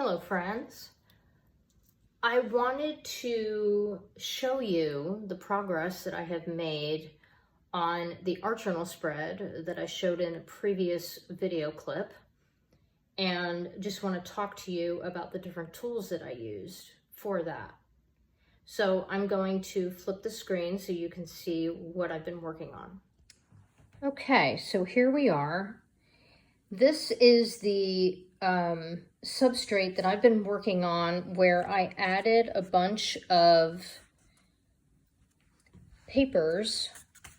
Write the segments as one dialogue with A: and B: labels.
A: Hello friends. I wanted to show you the progress that I have made on the art journal spread that I showed in a previous video clip, and just want to talk to you about the different tools that I used for that. So I'm going to flip the screen so you can see what I've been working on. Okay, so here we are. This is the substrate that I've been working on, where I added a bunch of papers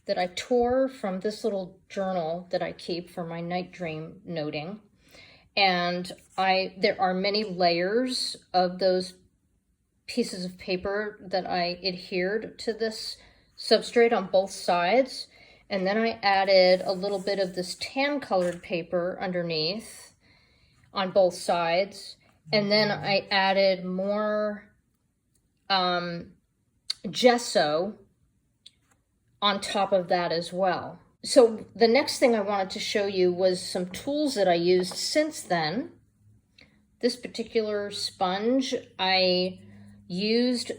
A: that I tore from this little journal that I keep for my night dream noting. And there are many layers of those pieces of paper that I adhered to this substrate on both sides. And then I added a little bit of this tan colored paper underneath on both sides. And then I added more gesso on top of that as well. So the next thing I wanted to show you was some tools that I used since then. This particular sponge, I used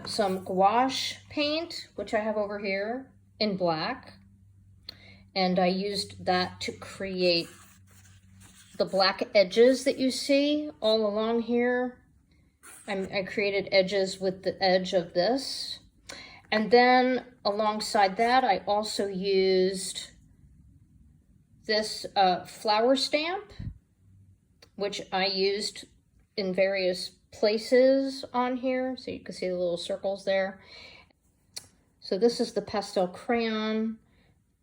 A: some gouache paint, which I have over here in black. And I used that to create the black edges that you see all along here. I created edges with the edge of this. And then alongside that, I also used this flower stamp, which I used in various places on here. So you can see the little circles there. So this is the pastel crayon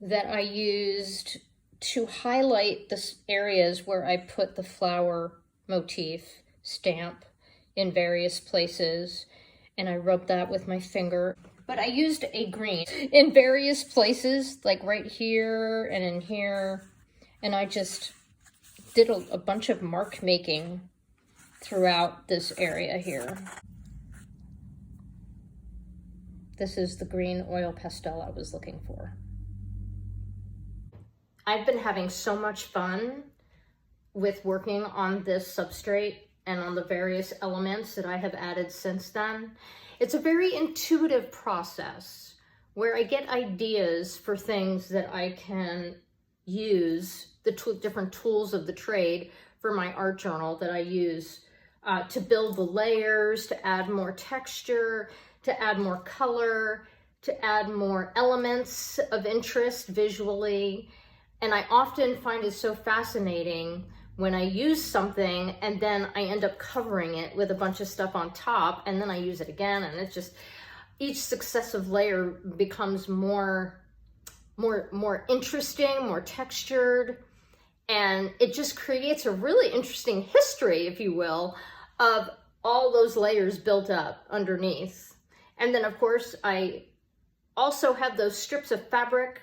A: that I used to highlight the areas where I put the flower motif stamp in various places, and I rubbed that with my finger. But I used a green in various places, like right here and in here, and I just did a bunch of mark making throughout this area here. This is the green oil pastel I was looking for. I've been having so much fun with working on this substrate and on the various elements that I have added since then. It's a very intuitive process where I get ideas for things that I can use, the different tools of the trade for my art journal that I use to build the layers, to add more texture, to add more color, to add more elements of interest visually. And I often find it so fascinating when I use something and then I end up covering it with a bunch of stuff on top, and then I use it again, and it's just, each successive layer becomes more interesting, more textured, and it just creates a really interesting history, if you will, of all those layers built up underneath. And then of course I also have those strips of fabric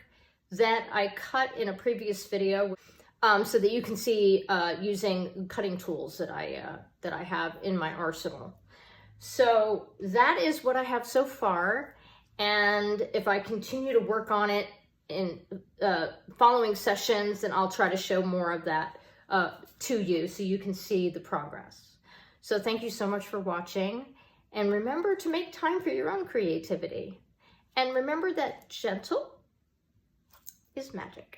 A: that I cut in a previous video, so that you can see using cutting tools that I have in my arsenal. So that is what I have so far, and if I continue to work on it in following sessions, then I'll try to show more of that to you so you can see the progress. So thank you so much for watching, and remember to make time for your own creativity. And remember that gentle is magic.